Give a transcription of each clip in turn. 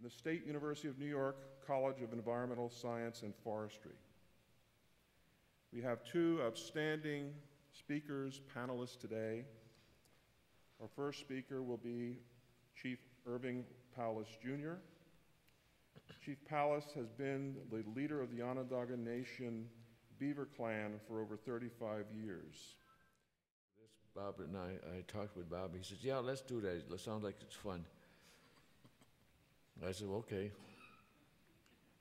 the State University of New York College of Environmental Science and Forestry. We have two outstanding speakers, panelists today. Our first speaker will be Chief Irving Powless, Jr. Chief Powless has been the leader of the Onondaga Nation Beaver Clan for over 35 years. Bob and I talked with Bob. He says, yeah, let's do that. It sounds like it's fun. I said, well, okay.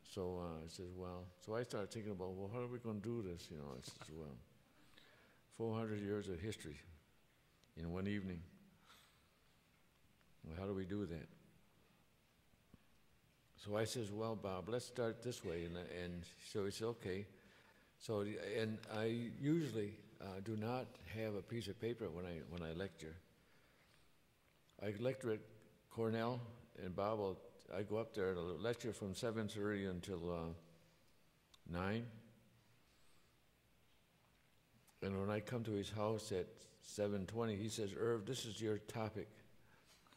So I said, well, so I started thinking about, well, how are we going to do this? You know, I said, well, 400 years of history in one evening. Well, how do we do that? So I says, well, Bob, let's start this way. And so he said, okay. So, and I usually do not have a piece of paper when I lecture. I lecture at Cornell, and Bob I go up there to lecture from 7:30 until 9. And when I come to his house at 7:20, he says, Irv, this is your topic.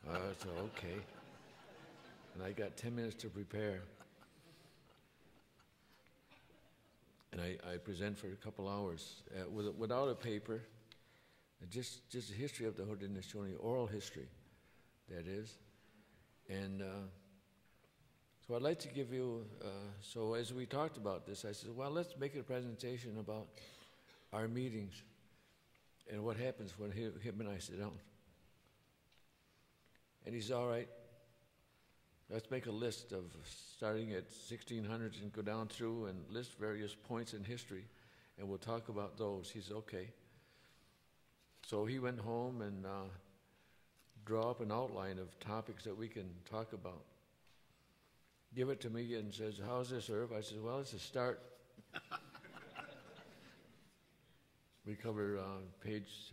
I said, okay. And I got 10 minutes to prepare. And I present for a couple hours without a paper, just a history of the Haudenosaunee, oral history, that is. And so I'd like to give you, so as we talked about this, I said, well, let's make a presentation about our meetings and what happens when him and I sit down. And he said, all right, let's make a list of starting at 1600s and go down through and list various points in history, and we'll talk about those. He said, okay. So he went home and draw up an outline of topics that we can talk about. Give it to me and says, how's this, Irv? I said, well, it's a start. We cover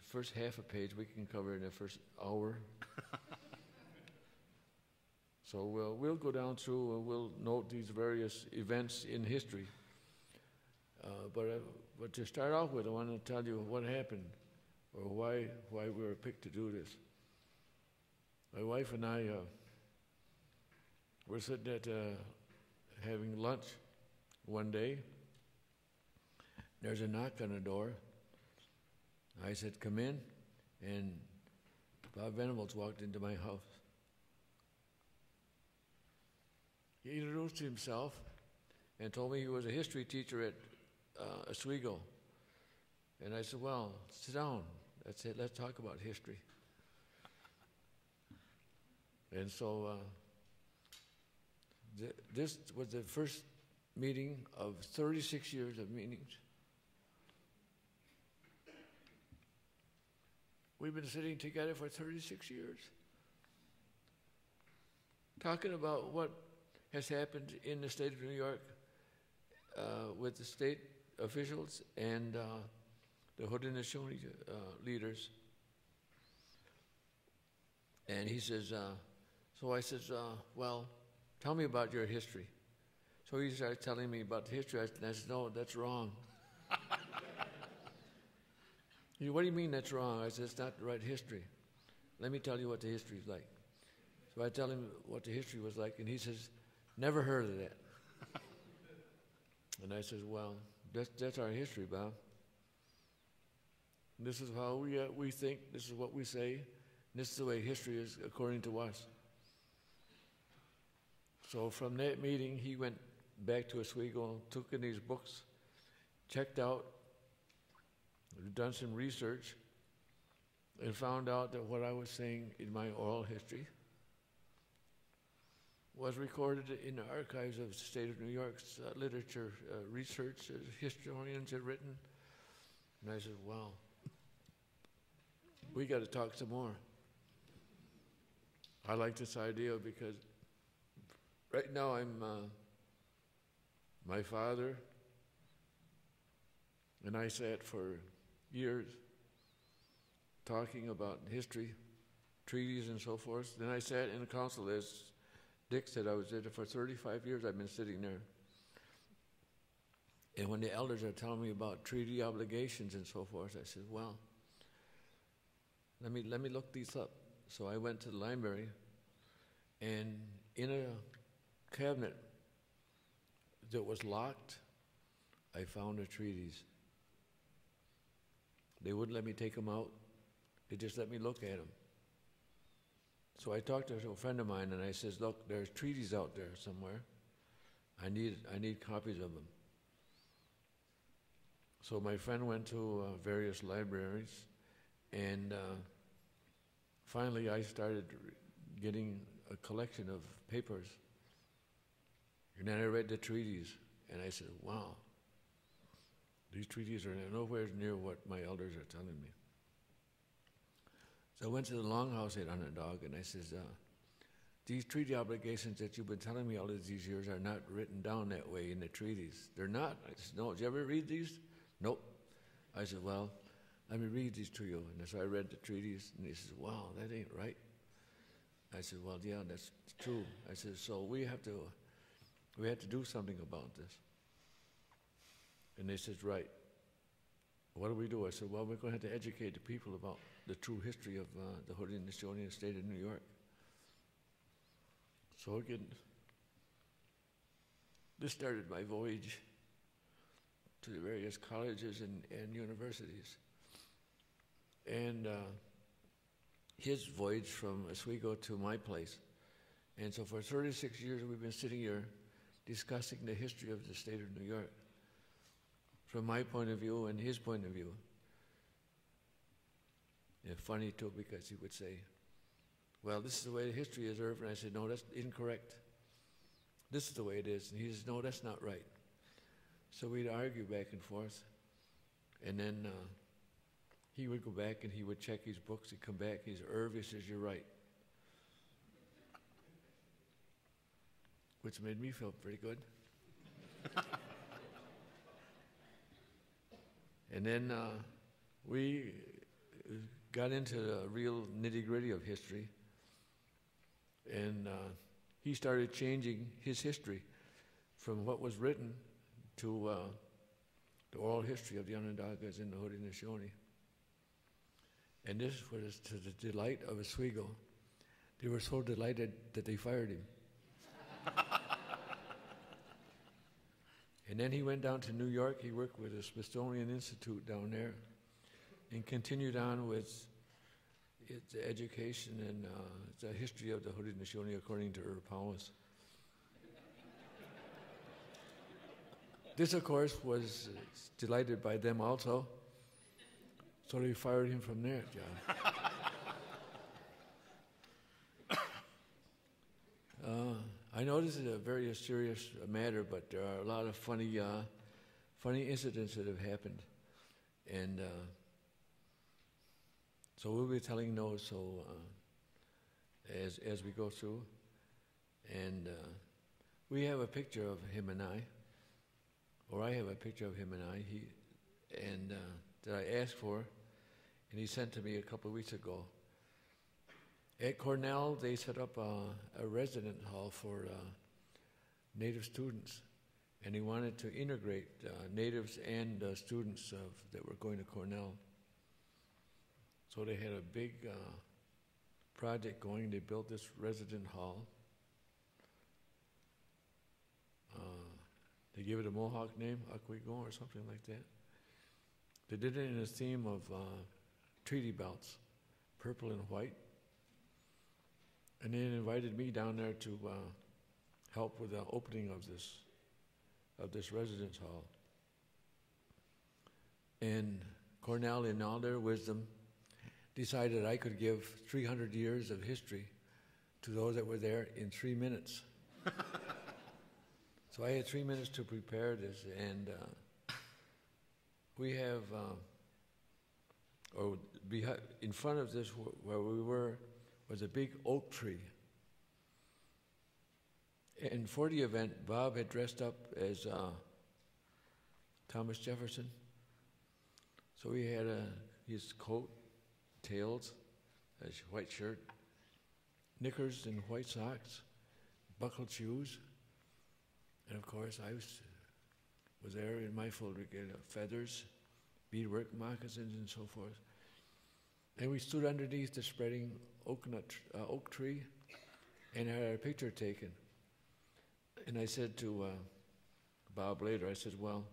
first half a page we can cover in the first hour. So we'll go down through and we'll note these various events in history. But to start off with, I want to tell you what happened or why we were picked to do this. My wife and I were sitting at having lunch one day. There's a knock on the door. I said, come in, and Bob Venables walked into my house. He introduced himself and told me he was a history teacher at Oswego. And I said, well, sit down. That's it. Let's talk about history. And so this was the first meeting of 36 years of meetings. We've been sitting together for 36 years, talking about what has happened in the state of New York with the state officials and the Haudenosaunee leaders. And he says, so I says, well, tell me about your history. So he started telling me about the history, and I said, no, that's wrong. He said, what do you mean that's wrong? I said, it's not the right history. Let me tell you what the history is like. So I tell him what the history was like, and he says, never heard of that. And I says, well, that's our history, Bob. This is how we think, this is what we say, and this is the way history is according to us. So from that meeting, he went back to Oswego, took in these books, checked out, done some research, and found out that what I was saying in my oral history was recorded in the archives of the state of New York's literature, research, historians had written. And I said, wow, we got to talk some more. I like this idea because right now I'm, my father and I sat for years talking about history, treaties and so forth. Then I sat in the council, as Dick said, I was there for 35 years. I've been sitting there. And when the elders are telling me about treaty obligations and so forth, I said, well, let me look these up. So I went to the library, and in a cabinet that was locked, I found the treaties. They wouldn't let me take them out. They just let me look at them. So I talked to a friend of mine, and I says, look, there's treaties out there somewhere. I need copies of them. So my friend went to various libraries, and finally I started getting a collection of papers. And then I read the treaties, and I said, wow, these treaties are nowhere near what my elders are telling me. So I went to the Longhouse at Onondaga, and I says, these treaty obligations that you've been telling me all of these years are not written down that way in the treaties. They're not. I said, no, did you ever read these? Nope. I said, well, let me read these to you. And so I read the treaties, and he says, wow, that ain't right. I said, well, yeah, that's true. I said, so we have to do something about this. And they said, right. What do we do? I said, well, we're going to have to educate the people about the true history of the Haudenosaunee state of New York. So again, this started my voyage to the various colleges and universities. And his voyage from Oswego to my place. And so for 36 years, we've been sitting here discussing the history of the state of New York from my point of view and his point of view. And funny too, because he would say, well, this is the way the history is, Irv. And I said, no, that's incorrect. This is the way it is. And he says, no, that's not right. So we'd argue back and forth. And then he would go back and he would check his books. He'd come back. He's, Irv, he says, you're right. Which made me feel pretty good. And then we got into the real nitty-gritty of history. And he started changing his history from what was written to the oral history of the Onondagas and the Haudenosaunee. And this was to the delight of Oswego. They were so delighted that they fired him. And then he went down to New York. He worked with the Smithsonian Institute down there and continued on with its education and the history of the Haudenosaunee according to Irv Powys. This, of course, was delighted by them also, so they fired him from there, John. I know this is a very serious matter, but there are a lot of funny incidents that have happened, and so we'll be telling those as we go through. And we have a picture of him and I, or I have a picture of him and I. That I asked for, and he sent to me a couple of weeks ago. At Cornell, they set up a resident hall for Native students, and he wanted to integrate Natives and students that were going to Cornell. So they had a big project going. They built this resident hall. They gave it a Mohawk name, Oswego or something like that. They did it in a theme of treaty belts, purple and white. And they invited me down there to help with the opening of this residence hall. And Cornell, in all their wisdom, decided I could give 300 years of history to those that were there in 3 minutes. So I had 3 minutes to prepare this, and we have, in front of this, where we were, was a big oak tree. And for the event, Bob had dressed up as Thomas Jefferson. So he had his coat, tails, his white shirt, knickers and white socks, buckled shoes. And of course, I was there in my full regalia, feathers, beadwork, moccasins, and so forth. And we stood underneath the spreading oak tree and had our picture taken. And I said to Bob later, I said, well,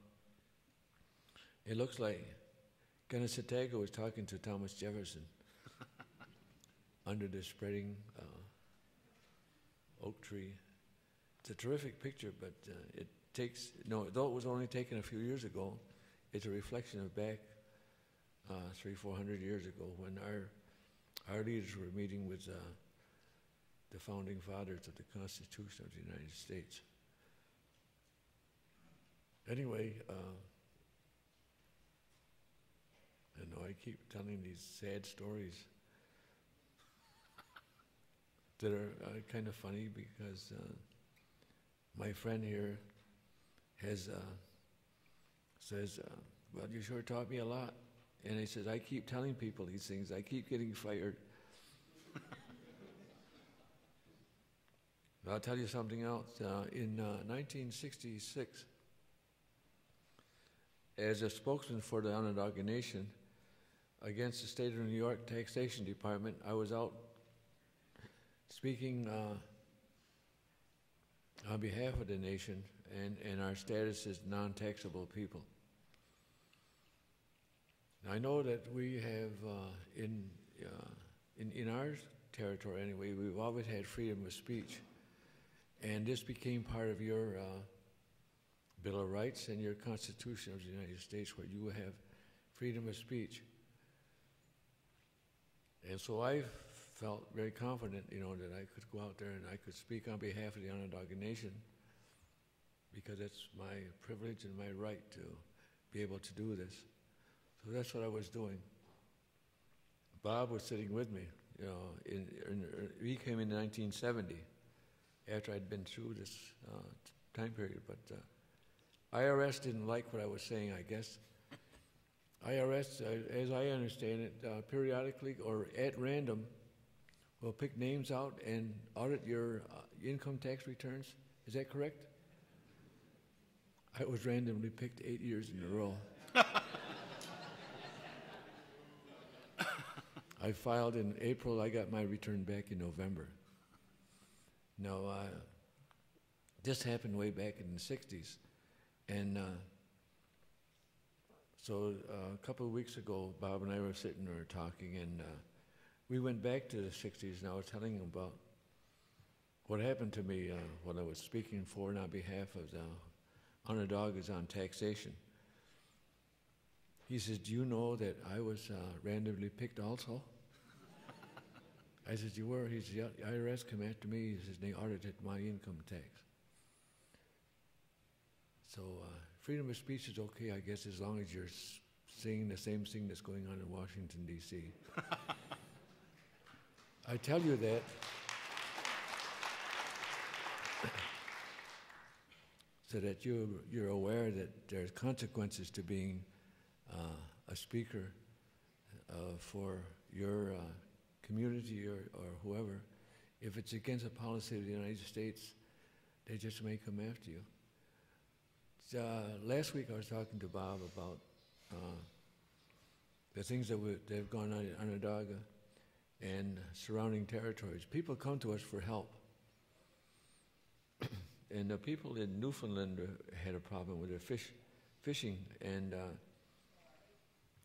it looks like Ganasatago was talking to Thomas Jefferson under the spreading oak tree. It's a terrific picture, but it takes, though it was only taken a few years ago, it's a reflection of back 300-400 years ago when our leaders were meeting with the founding fathers of the Constitution of the United States. Anyway, I know I keep telling these sad stories that are kind of funny because my friend here says, well, you sure taught me a lot. And he says, I keep telling people these things. I keep getting fired. I'll tell you something else. In 1966, as a spokesman for the Onondaga Nation against the state of New York Taxation Department, I was out speaking on behalf of the nation and our status as non-taxable people. I know that we have, in our territory anyway, we've always had freedom of speech. And this became part of your Bill of Rights and your Constitution of the United States, where you have freedom of speech. And so I felt very confident, that I could go out there and I could speak on behalf of the Onondaga Nation, because it's my privilege and my right to be able to do this. So that's what I was doing. Bob was sitting with me. He came in 1970, after I'd been through this time period. But IRS didn't like what I was saying, I guess. IRS, as I understand it, periodically or at random, will pick names out and audit your income tax returns. Is that correct? I was randomly picked 8 years in a row. I filed in April. I got my return back in November. Now, this happened way back in the 60s. And so a couple of weeks ago, Bob and I were sitting there talking, and we went back to the 60s, and I was telling him about what happened to me when I was speaking for and on behalf of the Onondagas on taxation. He says, do you know that I was randomly picked also? I said, you were? He said, yeah, the IRS came after me. He says, they audited my income tax. So freedom of speech is okay, I guess, as long as you're saying the same thing that's going on in Washington, D.C. I tell you that so that you're aware that there's consequences to being a speaker for your community or whoever. If it's against the policy of the United States, they just may come after you. Last week I was talking to Bob about the things that have gone on in Onondaga and surrounding territories. People come to us for help. And the people in Newfoundland had a problem with their fishing, and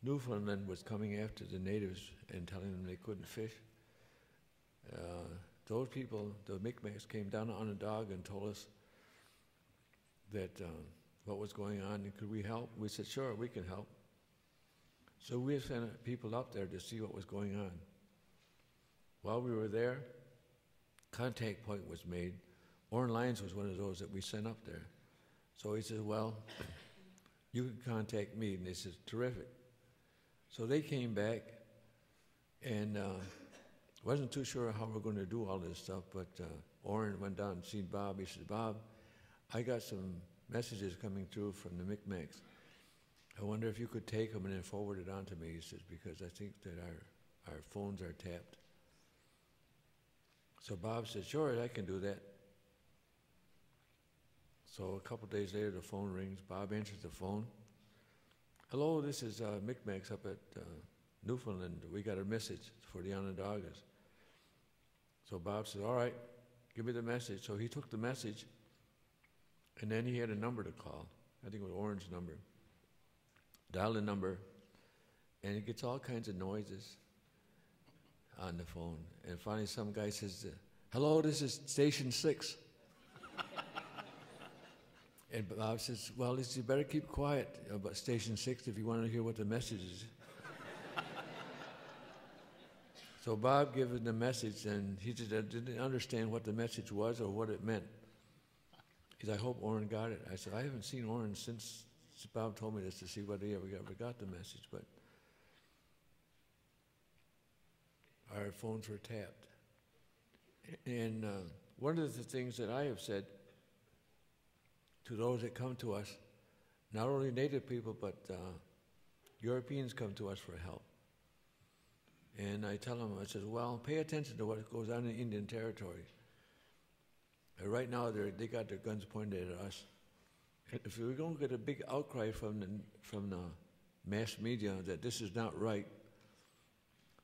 Newfoundland was coming after the natives and telling them they couldn't fish. Those people, the Micmacs, came down to Onondaga and told us that what was going on, and could we help? We said, sure, we can help. So we sent people up there to see what was going on. While we were there, contact point was made. Oren Lyons was one of those that we sent up there. So he said, well, you can contact me. And they said, terrific. So they came back, and wasn't too sure how we're going to do all this stuff, but Oren went down and seen Bob. He said, Bob, I got some messages coming through from the Micmacs. I wonder if you could take them and then forward it on to me, he says, because I think that our phones are tapped. So Bob said, sure, I can do that. So a couple days later, the phone rings. Bob answers the phone. Hello, this is Micmacs up at Newfoundland. We got a message for the Onondagas. So Bob said, all right, give me the message. So he took the message, And then he had a number to call. I think it was Orange number. Dial the number, and he gets all kinds of noises on the phone. And finally some guy says, "Hello, this is Station 6. And Bob says, "Well, you better keep quiet about Station 6 if you want to hear what the message is." So Bob gave him the message, and he just didn't understand what the message was or what it meant. He said, "I hope Orrin got it." I said, "I haven't seen Orrin since Bob told me this to see whether he ever got the message, but our phones were tapped." And one of the things that I have said to those that come to us, not only Native people, but Europeans come to us for help. And I tell them, I said, well, pay attention to what goes on in Indian Territory. Right now, they got their guns pointed at us. If we don't get a big outcry from the mass media that this is not right,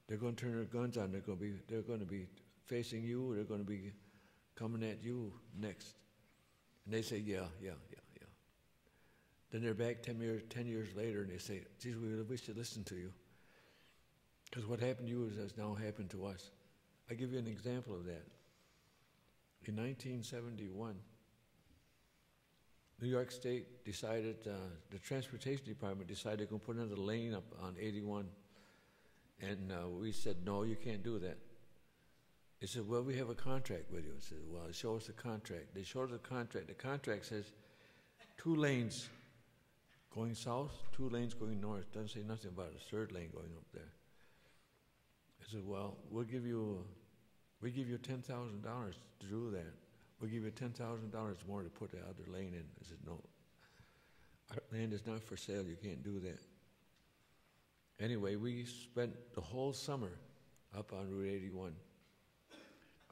they're going to turn their guns on. They're going to be facing you. They're going to be coming at you next. And they say, yeah. Then they're back 10 years later, and they say, geez, we should listen to you. Because what happened to you has now happened to us. I'll give you an example of that. In 1971, New York State decided, the Transportation Department decided they're going to put another lane up on 81. And we said, no, you can't do that. They said, well, we have a contract with you. I said, well, show us the contract. They showed us the contract. The contract says 2 lanes going south, 2 lanes going north. Doesn't say nothing about a 3rd lane going up there. I said, well, we give you $10,000 to do that. We'll give you $10,000 more to put the other lane in. I said, no, our land is not for sale. You can't do that. Anyway, we spent the whole summer up on Route 81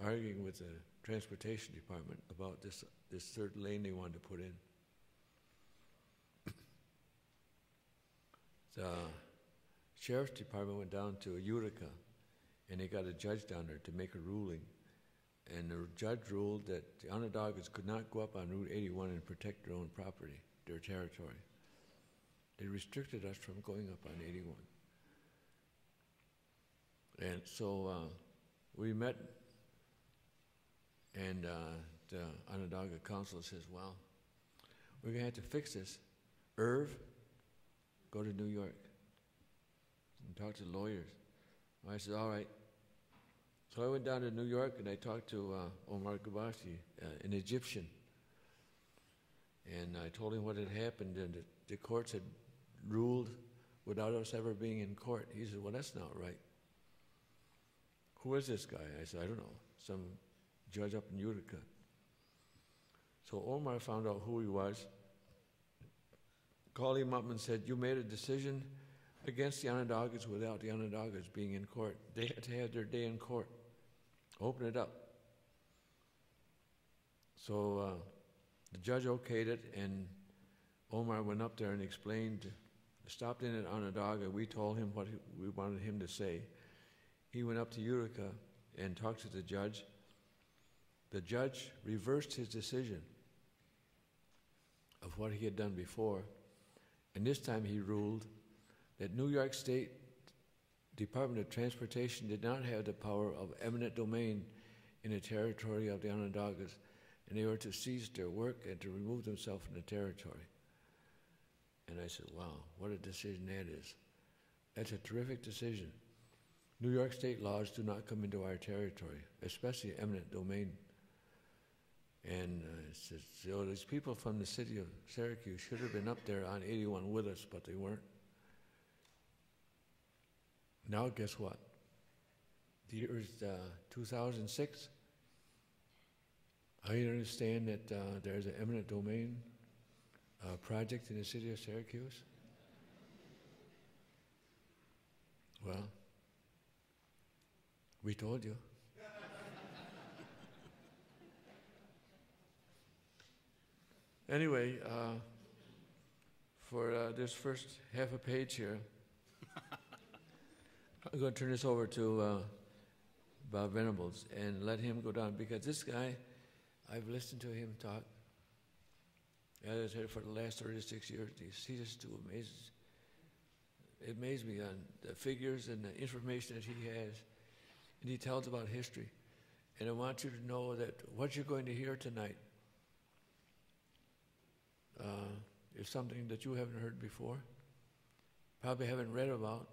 arguing with the Transportation Department about this 3rd lane they wanted to put in. The Sheriff's Department went down to Utica, and they got a judge down there to make a ruling. And the judge ruled that the Onondagas could not go up on Route 81 and protect their own property, their territory. They restricted us from going up on 81. And so we met, and the Onondaga Council says, well, we're going to have to fix this. Irv, go to New York and talk to the lawyers. I said, all right. So I went down to New York, and I talked to Omar Gabashi, an Egyptian. And I told him what had happened, and the courts had ruled without us ever being in court. He said, well, that's not right. Who is this guy? I said, I don't know, some judge up in Utica. So Omar found out who he was, called him up and said, you made a decision against the Onondagas without the Onondagas being in court. They had to have their day in court. Open it up. So the judge okayed it, and Omar went up there and explained, stopped in at Onondaga. We told him what we wanted him to say. He went up to Utica and talked to the judge. The judge reversed his decision of what he had done before, and this time he ruled that New York State Department of Transportation did not have the power of eminent domain in the territory of the Onondagas, and they were to cease their work and to remove themselves from the territory. And I said, wow, what a decision that is. That's a terrific decision. New York State laws do not come into our territory, especially eminent domain. And so these people from the city of Syracuse should have been up there on 81 with us, but they weren't. Now guess what? The year is 2006. I understand that there's an eminent domain project in the city of Syracuse. Well, we told you. Anyway, for this first half a page here, I'm going to turn this over to Bob Venables and let him go down, because this guy, I've listened to him talk, As I said, for the last 36 years, he just it amazed me on the figures and the information that he has, and he tells about history. And I want you to know that what you're going to hear tonight is something that you haven't heard before, probably haven't read about.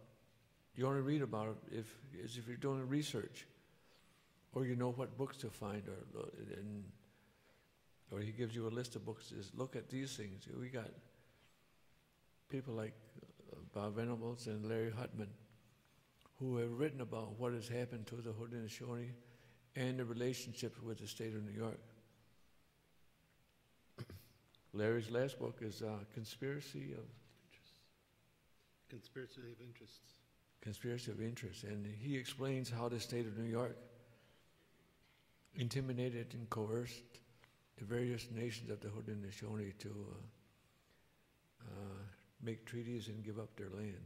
You only read about it if you're doing research, or you know what books to find, or he gives you a list of books. Says, look at these things. We got people like Bob Venables and Larry Hutman, who have written about what has happened to the Haudenosaunee and the relationship with the state of New York. Larry's last book is Conspiracy of Interests. Conspiracy of Interest, and he explains how the state of New York intimidated and coerced the various nations of the Haudenosaunee to make treaties and give up their land.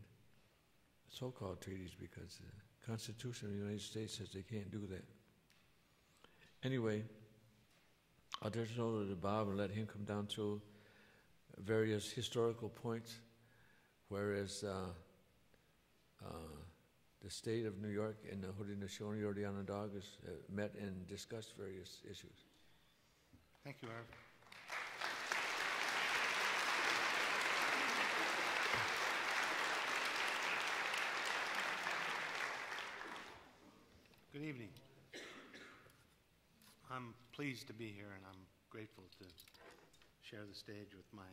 So-called treaties, because the Constitution of the United States says they can't do that. Anyway, I'll turn it over to Bob and let him come down through various historical points, whereas the state of New York and the Haudenosaunee or the Onondagas met and discussed various issues. Thank you, Irv. Good evening. I'm pleased to be here, and I'm grateful to share the stage with my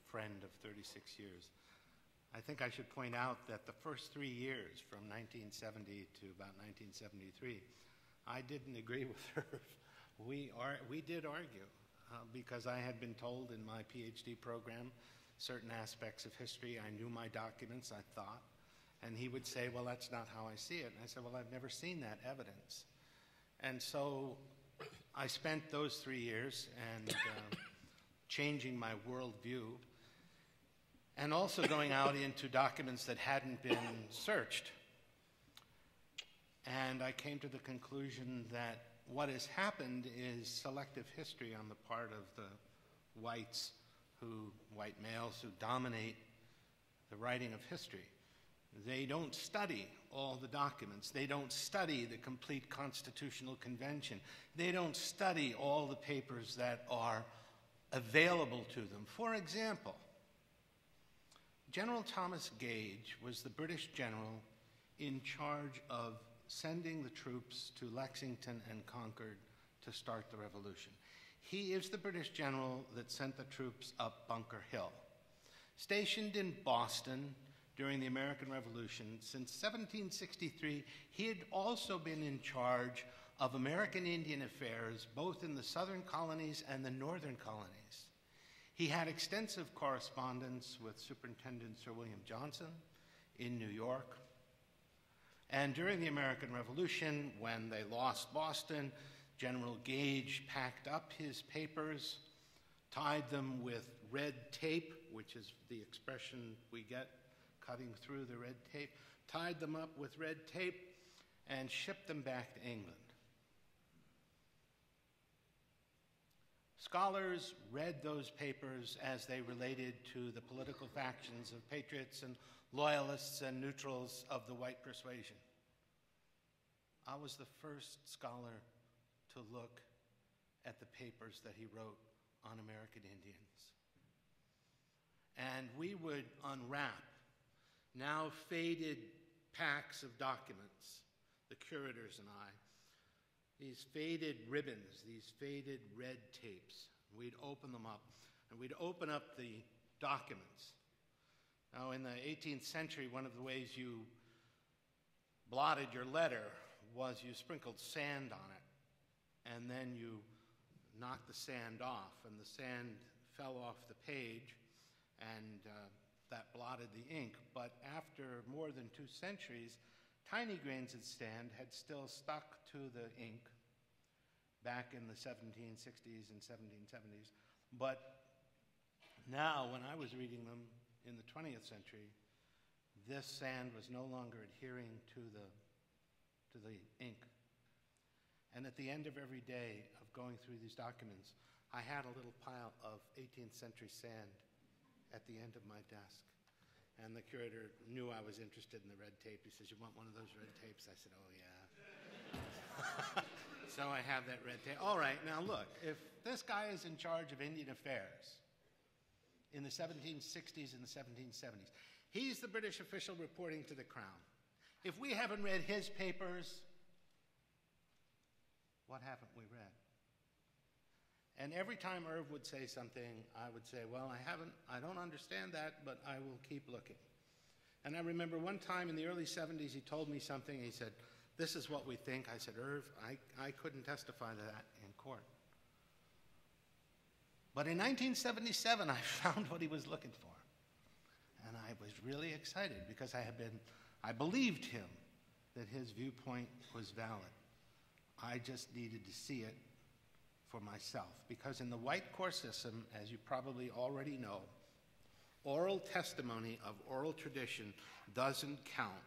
friend of 36 years. I think I should point out that the first 3 years, from 1970 to about 1973, I didn't agree with her. We did argue because I had been told in my PhD program certain aspects of history. I knew my documents, I thought. And he would say, well, that's not how I see it. And I said, well, I've never seen that evidence. And so I spent those 3 years and changing my worldview, and also going out into documents that hadn't been searched. And I came to the conclusion that what has happened is selective history on the part of the white males who dominate the writing of history. They don't study all the documents. They don't study the complete Constitutional Convention. They don't study all the papers that are available to them. For example, General Thomas Gage was the British general in charge of sending the troops to Lexington and Concord to start the revolution. He is the British general that sent the troops up Bunker Hill. Stationed in Boston during the American Revolution, since 1763, he had also been in charge of American Indian affairs, both in the southern colonies and the northern colonies. He had extensive correspondence with Superintendent Sir William Johnson in New York. And during the American Revolution, when they lost Boston, General Gage packed up his papers, tied them with red tape, which is the expression we get, cutting through the red tape, tied them up with red tape, and shipped them back to England. Scholars read those papers as they related to the political factions of patriots and loyalists and neutrals of the white persuasion. I was the first scholar to look at the papers that he wrote on American Indians. And we would unwrap now faded packs of documents, the curators and I, these faded ribbons, these faded red tapes. We'd open them up, and we'd open up the documents. Now, in the 18th century, one of the ways you blotted your letter was you sprinkled sand on it, and then you knocked the sand off, and the sand fell off the page, and that blotted the ink. But after more than 2 centuries, tiny grains of sand had still stuck to the ink back in the 1760s and 1770s. But now, when I was reading them in the 20th century, this sand was no longer adhering to the ink. And at the end of every day of going through these documents, I had a little pile of 18th century sand at the end of my desk. And the curator knew I was interested in the red tape. He says, "You want one of those red tapes?" I said, "Oh, yeah." So I have that red tape. All right, now look, if this guy is in charge of Indian affairs in the 1760s and the 1770s, he's the British official reporting to the Crown. If we haven't read his papers, what haven't we read? And every time Irv would say something, I would say, "Well, I don't understand that, but I will keep looking." And I remember one time in the early 70s, he told me something. He said, "This is what we think." I said, "Irv, I couldn't testify to that in court." But in 1977, I found what he was looking for. And I was really excited because I believed him that his viewpoint was valid. I just needed to see it for myself. Because in the white court system, as you probably already know, oral testimony of oral tradition doesn't count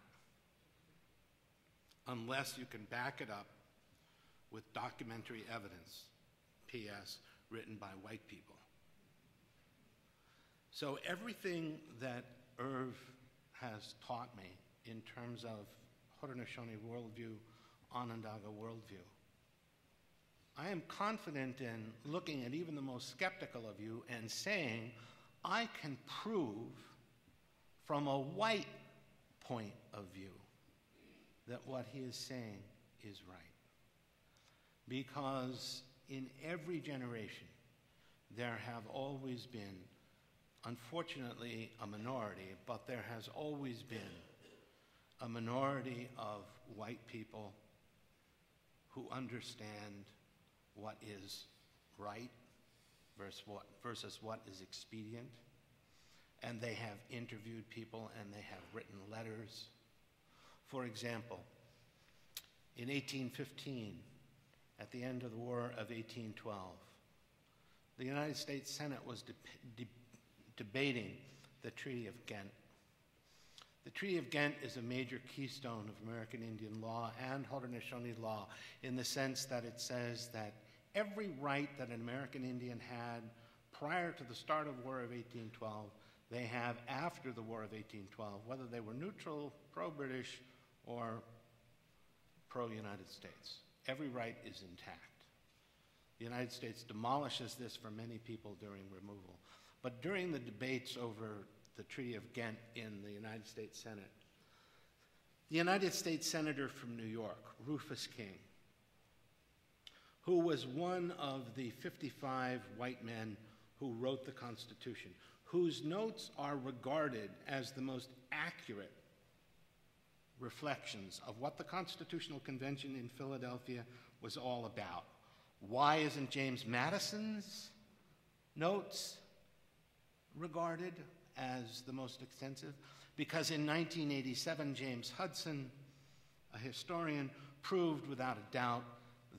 unless you can back it up with documentary evidence, P.S., written by white people. So everything that Irv has taught me in terms of Haudenosaunee worldview, Onondaga worldview, I am confident in looking at even the most skeptical of you and saying, I can prove from a white point of view that what he is saying is right. Because in every generation, there have always been, unfortunately, a minority, but there has always been a minority of white people who understand what is right versus what is expedient. And they have interviewed people and they have written letters. For example, in 1815, at the end of the War of 1812, the United States Senate was debating the Treaty of Ghent. The Treaty of Ghent is a major keystone of American Indian law and Haudenosaunee law in the sense that it says that every right that an American Indian had prior to the start of the War of 1812, they have after the War of 1812, whether they were neutral, pro-British, or pro-United States. Every right is intact. The United States demolishes this for many people during removal. But during the debates over the Treaty of Ghent in the United States Senate, the United States Senator from New York, Rufus King, who was one of the 55 white men who wrote the Constitution, whose notes are regarded as the most accurate reflections of what the Constitutional Convention in Philadelphia was all about. Why isn't James Madison's notes regarded as the most extensive? Because in 1987, James Hudson, a historian, proved without a doubt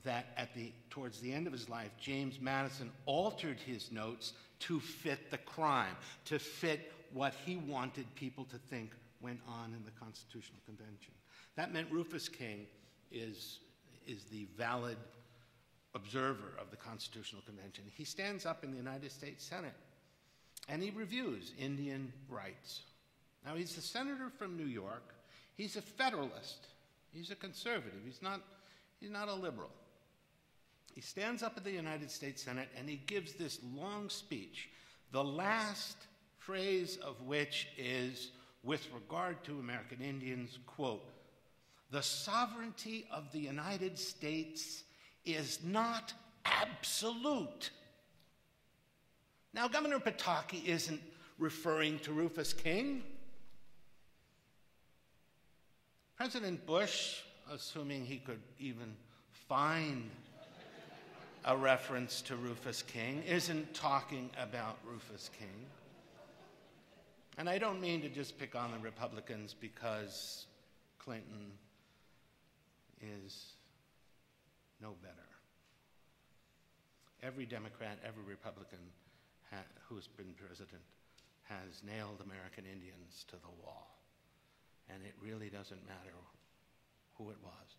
that towards the end of his life, James Madison altered his notes to fit the crime, to fit what he wanted people to think went on in the Constitutional Convention. That meant Rufus King is the valid observer of the Constitutional Convention. He stands up in the United States Senate and he reviews Indian rights. Now, he's a senator from New York. He's a Federalist. He's a conservative. He's not a liberal. He stands up at the United States Senate and he gives this long speech, the last phrase of which is, with regard to American Indians, quote, "The sovereignty of the United States is not absolute." Now, Governor Pataki isn't referring to Rufus King. President Bush, assuming he could even find a reference to Rufus King, isn't talking about Rufus King. And I don't mean to just pick on the Republicans because Clinton is no better. Every Democrat, every Republican who's been president has nailed American Indians to the wall. And it really doesn't matter who it was.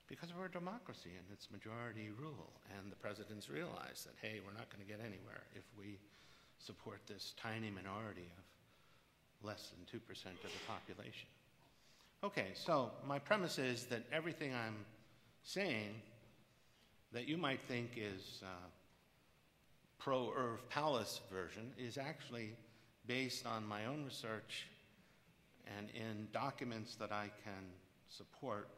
because we're a democracy and it's majority rule, and the presidents realize that, hey, we're not going to get anywhere if we support this tiny minority of less than 2% of the population. Okay, so my premise is that everything I'm saying that you might think is pro-Irv Palace version is actually based on my own research and in documents that I can support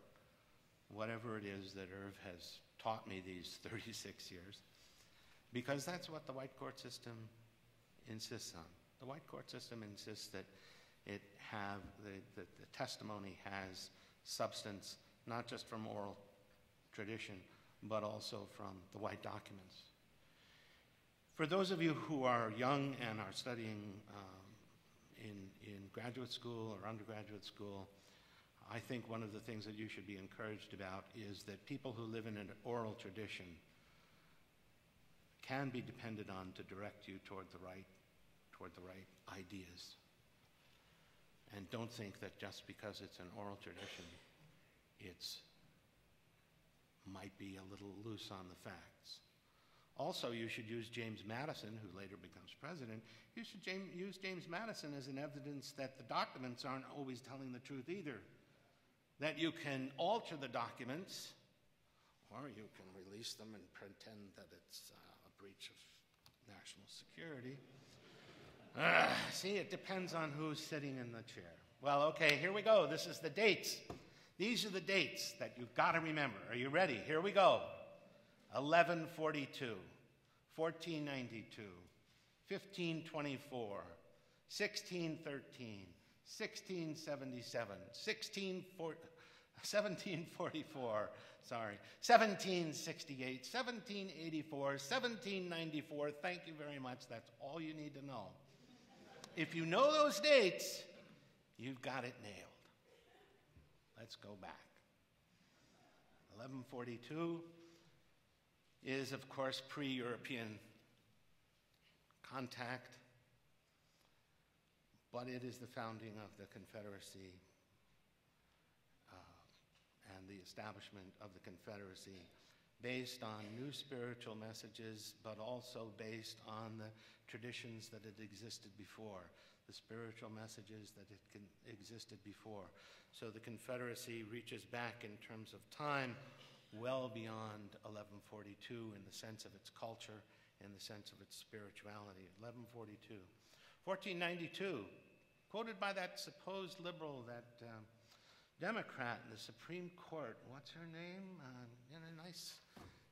whatever it is that Irv has taught me these 36 years, because that's what the white court system insists on. The white court system insists that it have, the testimony has substance, not just from oral tradition, but also from the white documents. For those of you who are young and are studying in graduate school or undergraduate school, I think one of the things that you should be encouraged about is that people who live in an oral tradition can be depended on to direct you toward the right ideas. And don't think that just because it's an oral tradition, it's might be a little loose on the facts. Also, you should use James Madison, who later becomes president, you should use James Madison as an evidence that the documents aren't always telling the truth either. That you can alter the documents, or you can release them and pretend that it's a breach of national security. See, it depends on who's sitting in the chair. Well, okay, here we go. This is the dates. These are the dates that you've got to remember. Are you ready? Here we go. 1142, 1492, 1524, 1613, 1677, 1744, 1768, 1784, 1794. Thank you very much. That's all you need to know. If you know those dates, you've got it nailed. Let's go back. 1142 is, of course, pre-European contact, but it is the founding of the Confederacy and the establishment of the Confederacy based on new spiritual messages, but also based on the traditions that had existed before, the spiritual messages that had existed before. So the Confederacy reaches back in terms of time well beyond 1142 in the sense of its culture, in the sense of its spirituality. 1142. 1492, quoted by that supposed liberal, that Democrat in the Supreme Court. What's her name?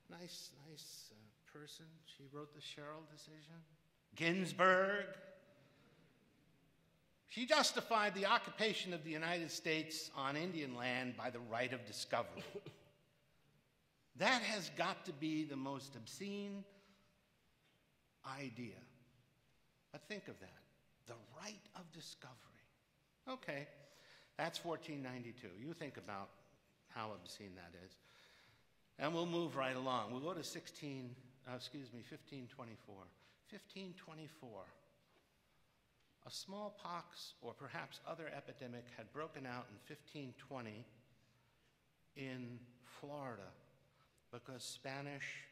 Nice person. She wrote the Sherrill decision. Ginsburg. She justified the occupation of the United States on Indian land by the right of discovery. That has got to be the most obscene idea. But think of that. The right of discovery. Okay, that's 1492. You think about how obscene that is. And we'll move right along. We'll go to 1524. 1524. A smallpox or perhaps other epidemic had broken out in 1520 in Florida because Spanish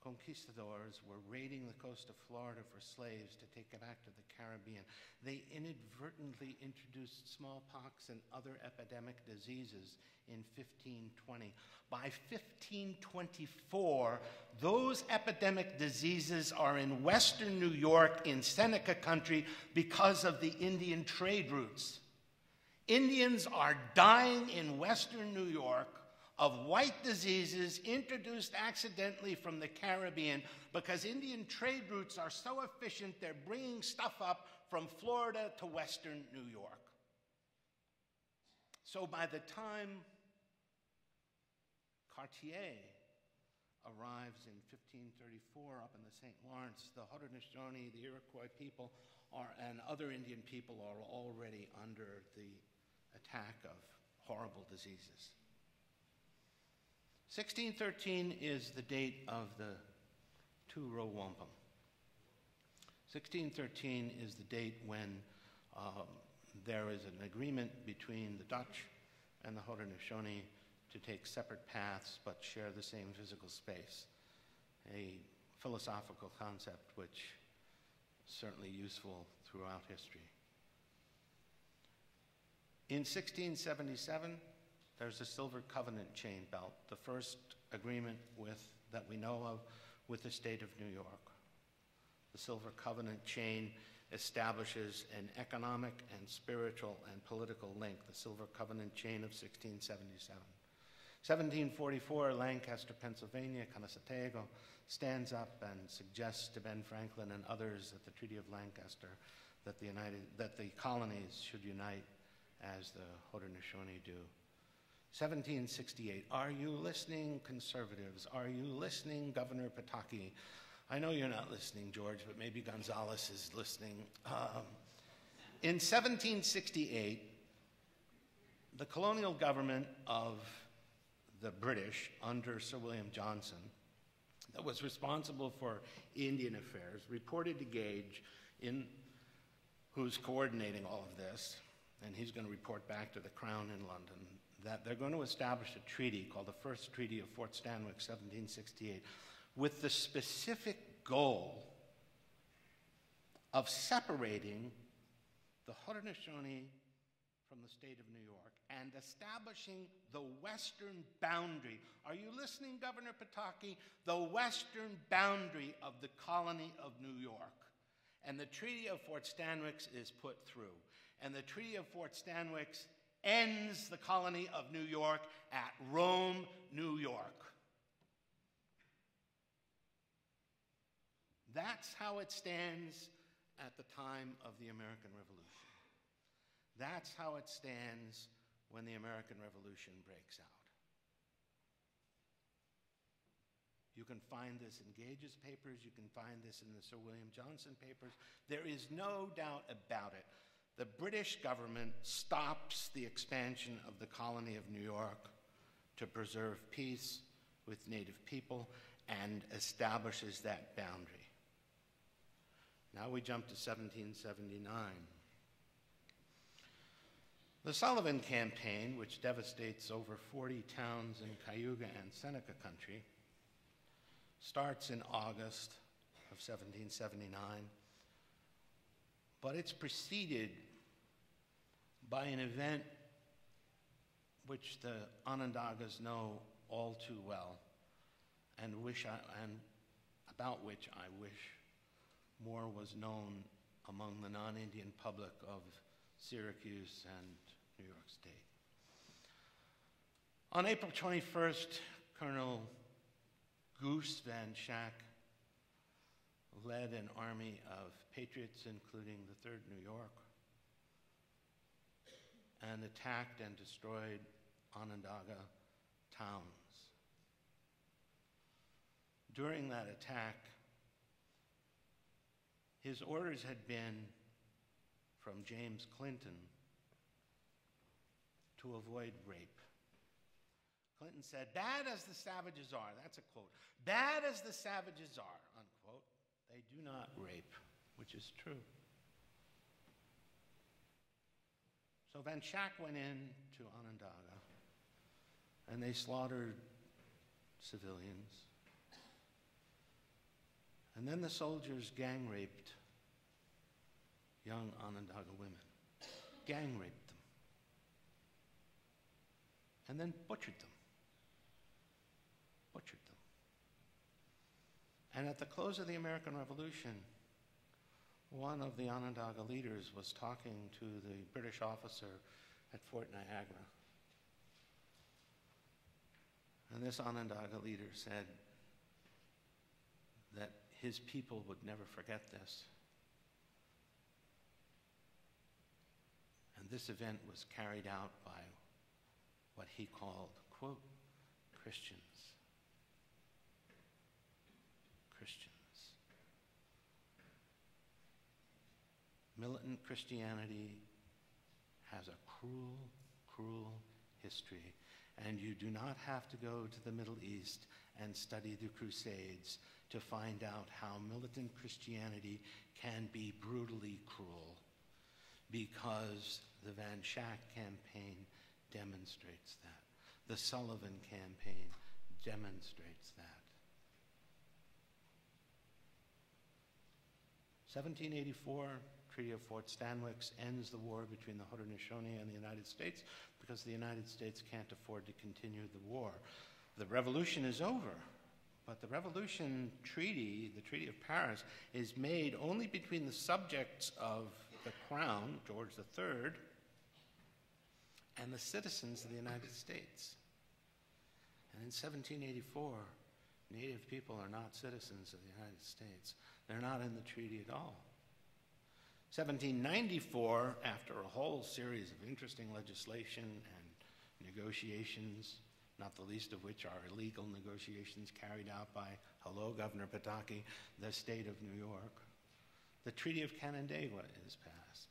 conquistadors were raiding the coast of Florida for slaves to take it back to the Caribbean. They inadvertently introduced smallpox and other epidemic diseases in 1520. By 1524, those epidemic diseases are in western New York in Seneca country because of the Indian trade routes. Indians are dying in western New York of white diseases introduced accidentally from the Caribbean because Indian trade routes are so efficient they're bringing stuff up from Florida to western New York. So by the time Cartier arrives in 1534 up in the St. Lawrence, the Haudenosaunee, the Iroquois people, and other Indian people are already under the attack of horrible diseases. 1613 is the date of the two-row wampum. 1613 is the date when there is an agreement between the Dutch and the Haudenosaunee to take separate paths but share the same physical space, a philosophical concept which is certainly useful throughout history. In 1677, there's the Silver Covenant chain belt, the first agreement that we know of with the state of New York. The Silver Covenant chain establishes an economic and spiritual and political link, the Silver Covenant chain of 1677. 1744, Lancaster, Pennsylvania, Conestoga, stands up and suggests to Ben Franklin and others at the Treaty of Lancaster that the colonies should unite as the Haudenosaunee do. 1768, are you listening, conservatives? Are you listening, Governor Pataki? I know you're not listening, George, but maybe Gonzales is listening. In 1768, the colonial government of the British under Sir William Johnson, that was responsible for Indian affairs, reported to Gage, who's coordinating all of this, and he's going to report back to the Crown in London, that they're going to establish a treaty called the First Treaty of Fort Stanwix, 1768, with the specific goal of separating the Haudenosaunee from the state of New York and establishing the western boundary. Are you listening, Governor Pataki? The western boundary of the colony of New York. And the Treaty of Fort Stanwix is put through. And the Treaty of Fort Stanwix ends the colony of New York at Rome, New York. That's how it stands at the time of the American Revolution. That's how it stands when the American Revolution breaks out. You can find this in Gage's papers. You can find this in the Sir William Johnson papers. There is no doubt about it. The British government stops the expansion of the colony of New York to preserve peace with native people and establishes that boundary. Now we jump to 1779. The Sullivan Campaign, which devastates over 40 towns in Cayuga and Seneca country, starts in August of 1779, but it's preceded by an event which the Onondagas know all too well and about which I wish more was known among the non-Indian public of Syracuse and New York State. On April 21st, Colonel Goose Van Schack led an army of patriots, including the 3rd New York, and attacked and destroyed Onondaga towns. During that attack, his orders had been from James Clinton to avoid rape. Clinton said, "Bad as the savages are," that's a quote, "bad as the savages are," unquote, "they do not rape," which is true. So Van Schack went in to Onondaga, and they slaughtered civilians. And then the soldiers gang raped young Onondaga women, gang raped them, and then butchered them. And at the close of the American Revolution, one of the Onondaga leaders was talking to the British officer at Fort Niagara. And this Onondaga leader said that his people would never forget this. And this event was carried out by what he called, quote, Christians. Militant Christianity has a cruel, cruel history, and you do not have to go to the Middle East and study the Crusades to find out how militant Christianity can be brutally cruel, because the Van Schack campaign demonstrates that. The Sullivan Campaign demonstrates that. 1784, Treaty of Fort Stanwix ends the war between the Haudenosaunee and the United States because the United States can't afford to continue the war. The revolution is over, but the Revolution Treaty, the Treaty of Paris, is made only between the subjects of the Crown, George III, and the citizens of the United States. And in 1784, Native people are not citizens of the United States. They're not in the treaty at all. 1794, after a whole series of interesting legislation and negotiations, not the least of which are illegal negotiations carried out by, hello, Governor Pataki, the state of New York, the Treaty of Canandaigua is passed.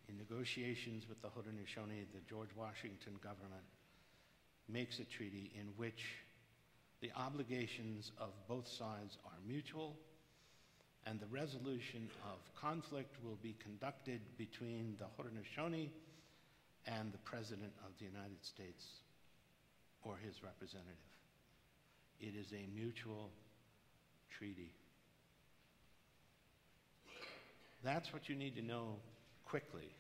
In negotiations with the Haudenosaunee, the George Washington government makes a treaty in which the obligations of both sides are mutual, and the resolution of conflict will be conducted between the Haudenosaunee and the President of the United States or his representative. It is a mutual treaty. That's what you need to know quickly.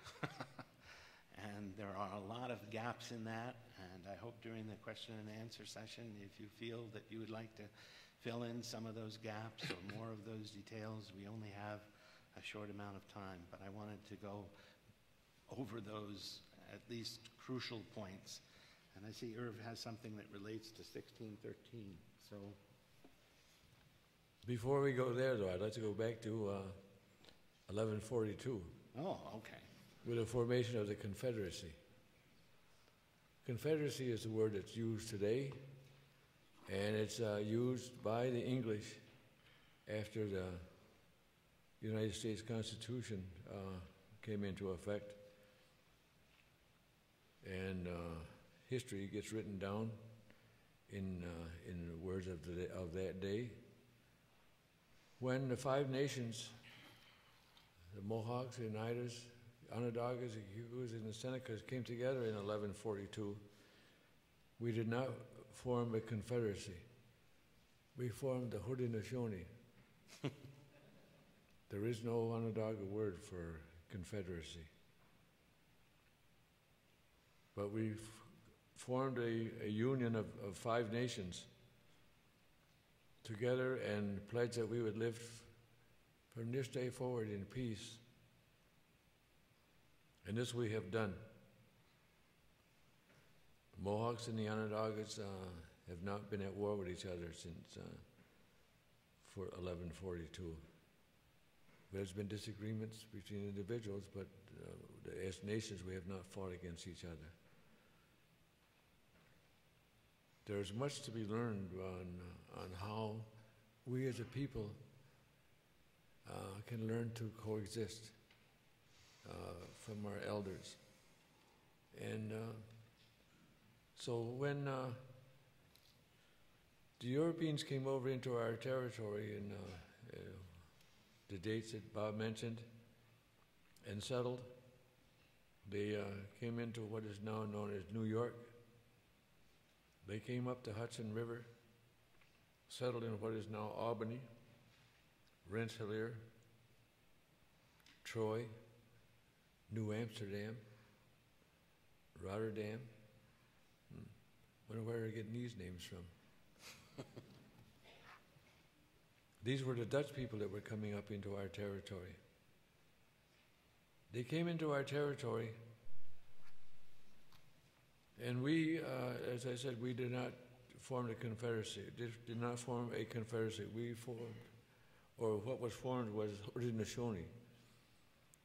And there are a lot of gaps in that, and I hope during the question and answer session, if you feel that you would like to fill in some of those gaps or more of those details, we only have a short amount of time, but I wanted to go over those at least crucial points. And I see Irv has something that relates to 1613, so. Before we go there, though, I'd like to go back to 1142. Oh, okay. With the formation of the Confederacy. Confederacy is the word that's used today, and it's used by the English after the United States Constitution came into effect, and history gets written down in the words of that day, when the five nations, the Mohawks, the Oneidas, Onondagas, the Hugues, and the Senecas came together in 1142. We did not form a confederacy. We formed the Haudenosaunee. There is no Onondaga word for confederacy. But we formed a union of five nations together and pledged that we would live from this day forward in peace. And this we have done. The Mohawks and the Onondagas have not been at war with each other since for 1142. There's been disagreements between individuals, but as nations we have not fought against each other. There's much to be learned on how we as a people can learn to coexist from our elders. And so when the Europeans came over into our territory in the dates that Bob mentioned and settled, they came into what is now known as New York. They came up the Hudson River, settled in what is now Albany, Rensselaer, Troy, New Amsterdam, Rotterdam. Wonder where they're getting these names from. These were the Dutch people that were coming up into our territory. They came into our territory, and we, as I said, we did not form a confederacy. Did not form a confederacy. We formed, or what was formed was Haudenosaunee,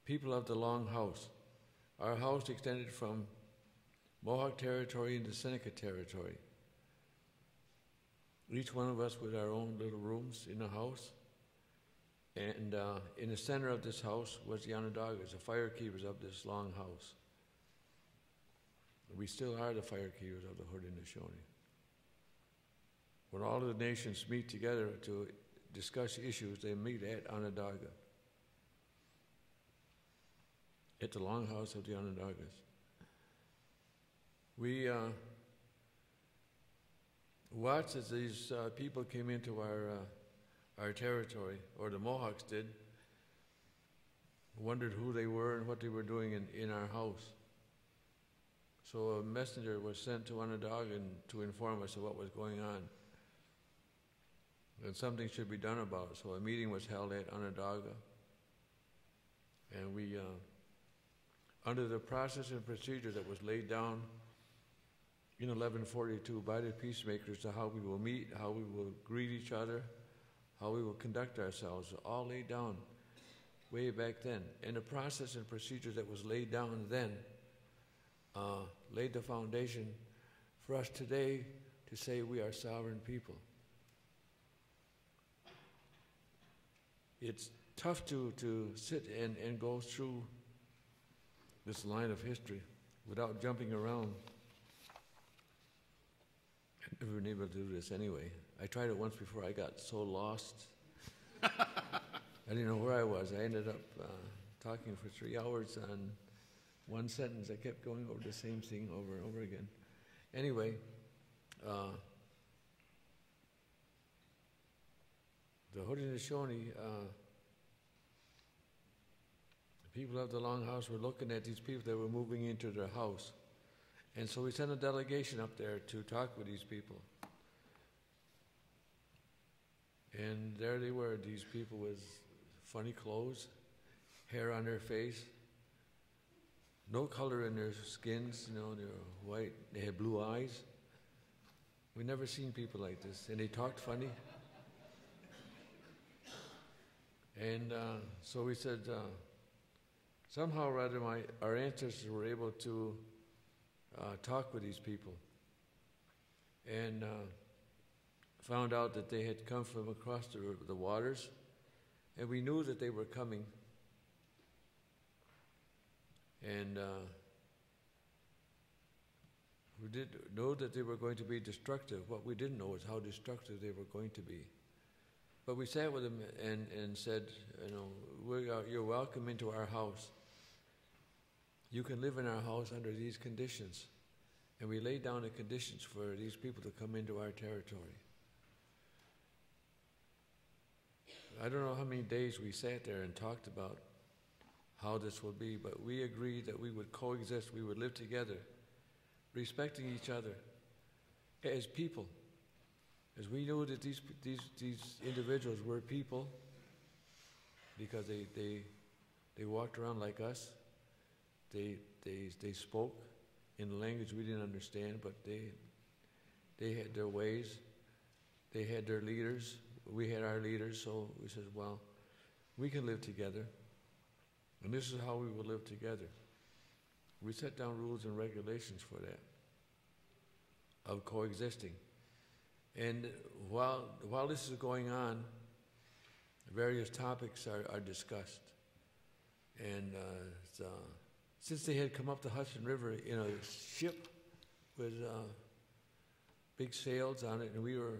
people of the Longhouse. Our house extended from Mohawk territory into Seneca territory. Each one of us with our own little rooms in the house. And in the center of this house was the Onondagas, the fire keepers of this long house. We still are the fire keepers of the Haudenosaunee. When all of the nations meet together to discuss issues, they meet at Onondaga, at the Longhouse of the Onondagas. We watched as these people came into our territory, or the Mohawks did, wondered who they were and what they were doing in our house. So a messenger was sent to Onondaga to inform us of what was going on. And something should be done about it. So a meeting was held at Onondaga. And we, under the process and procedure that was laid down in 1142 by the peacemakers to how we will meet, how we will greet each other, how we will conduct ourselves, all laid down way back then. And the process and procedure that was laid down then laid the foundation for us today to say we are sovereign people. It's tough to sit and go through this line of history without jumping around. I've never been able to do this anyway. I tried it once before. I got so lost. I didn't know where I was. I ended up talking for 3 hours on one sentence. I kept going over the same thing over and over again. Anyway, the Haudenosaunee, the people of the Longhouse were looking at these people that were moving into their house. And so we sent a delegation up there to talk with these people. And there they were, these people with funny clothes, hair on their face, no color in their skins, you know, they were white, they had blue eyes. We'd never seen people like this, and they talked funny. And so we said, somehow or other, our ancestors were able to talk with these people, and found out that they had come from across the waters, and we knew that they were coming. And we did know that they were going to be destructive. What we didn't know is how destructive they were going to be. But we sat with them and said, you know, you're welcome into our house. You can live in our house under these conditions. And we laid down the conditions for these people to come into our territory. I don't know how many days we sat there and talked about how this would be, but we agreed that we would coexist, we would live together, respecting each other as people. As we knew that these individuals were people because they walked around like us. They spoke in a language we didn't understand, but they had their ways. They had their leaders. We had our leaders, so we said, well, we can live together. And this is how we will live together. We set down rules and regulations for that, of coexisting. And while this is going on, various topics are discussed. And since they had come up the Hudson River in a ship with big sails on it, and we were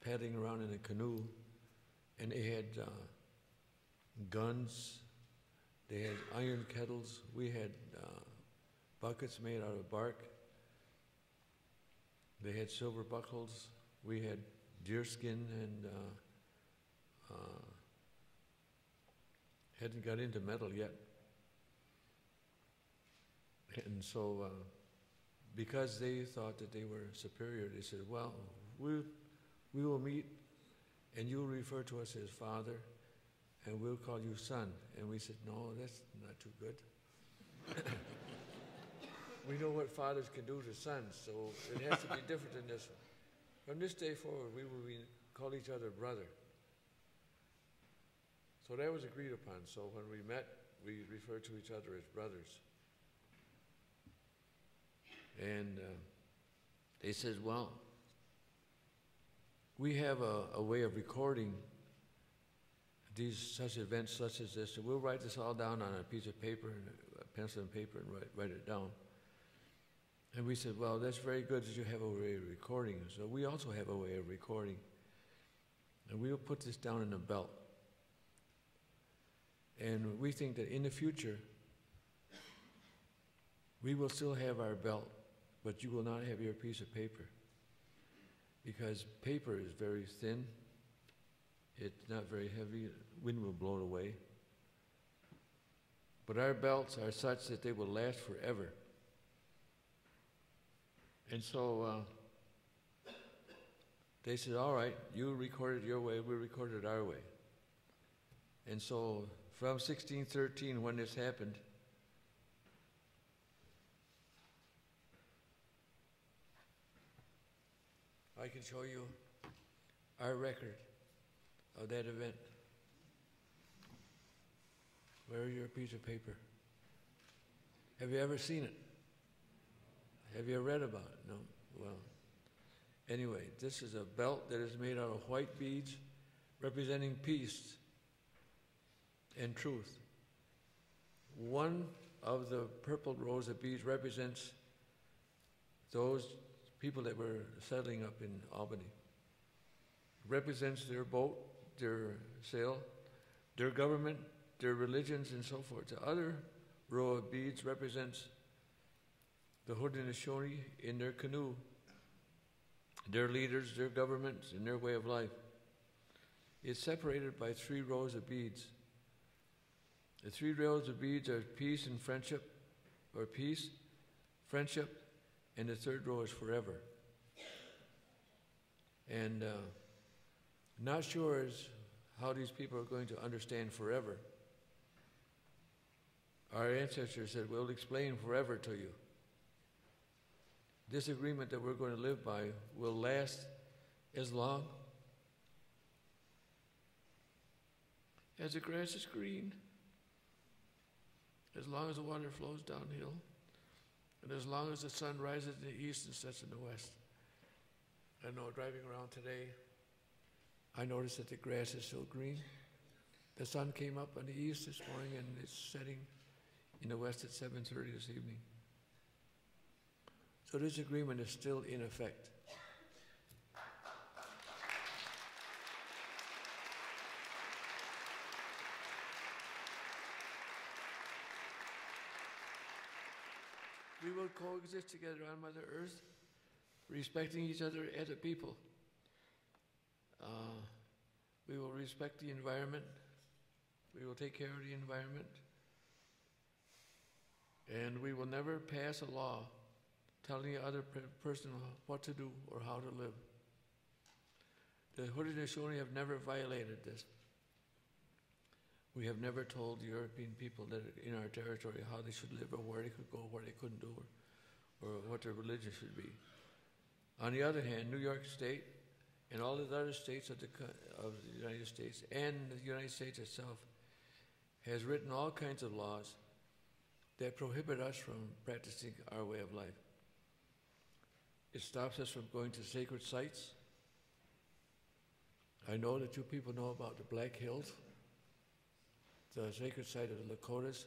paddling around in a canoe, and they had guns, they had iron kettles, we had buckets made out of bark, they had silver buckles, we had deerskin, and hadn't got into metal yet. And so, because they thought that they were superior, they said, well, we will meet, and you'll refer to us as father, and we'll call you son. And we said, no, that's not too good. We know what fathers can do to sons, so it has to be different than this one. From this day forward, we will call each other brother. So that was agreed upon. So when we met, we referred to each other as brothers. And they said, well, we have a way of recording such events such as this. So we'll write this all down on a piece of paper, and a pencil and paper, and write it down. And we said, well, that's very good that you have a way of recording. So we also have a way of recording. And we'll put this down in a belt. And we think that in the future, we will still have our belt but you will not have your piece of paper, because paper is very thin, it's not very heavy, wind will blow it away. But our belts are such that they will last forever. And so they said, all right, you record it your way, we record it our way. And so from 1613, when this happened, I can show you our record of that event. Where is your piece of paper? Have you ever seen it? Have you read about it? No? Well, anyway, this is a belt that is made out of white beads representing peace and truth. One of the purple rows of beads represents those people that were settling up in Albany. Represents their boat, their sail, their government, their religions, and so forth. The other row of beads represents the Haudenosaunee in their canoe, their leaders, their governments, and their way of life. It's separated by 3 rows of beads. The 3 rows of beads are peace and friendship, or peace, friendship, and the 3rd row is forever. And not sure as how these people are going to understand forever. Our ancestors said, we'll explain forever to you. This agreement that we're going to live by will last as long as the grass is green, as long as the water flows downhill, and as long as the sun rises in the east and sets in the west. I know driving around today, I noticed that the grass is still green. The sun came up on the east this morning and it's setting in the west at 7:30 this evening. So this agreement is still in effect. We will coexist together on Mother Earth, respecting each other as a people. We will respect the environment. We will take care of the environment. And we will never pass a law telling the other person what to do or how to live. The Haudenosaunee have never violated this. We have never told the European people that in our territory how they should live or where they could go, where they couldn't do, or what their religion should be. On the other hand, New York State and all the other states of the United States and the United States itself has written all kinds of laws that prohibit us from practicing our way of life. It stops us from going to sacred sites. I know that you people know about the Black Hills, the sacred site of the Lakotas.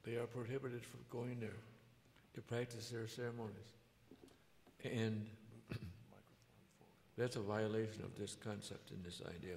They are prohibited from going there to practice their ceremonies. And that's a violation of this concept and this idea.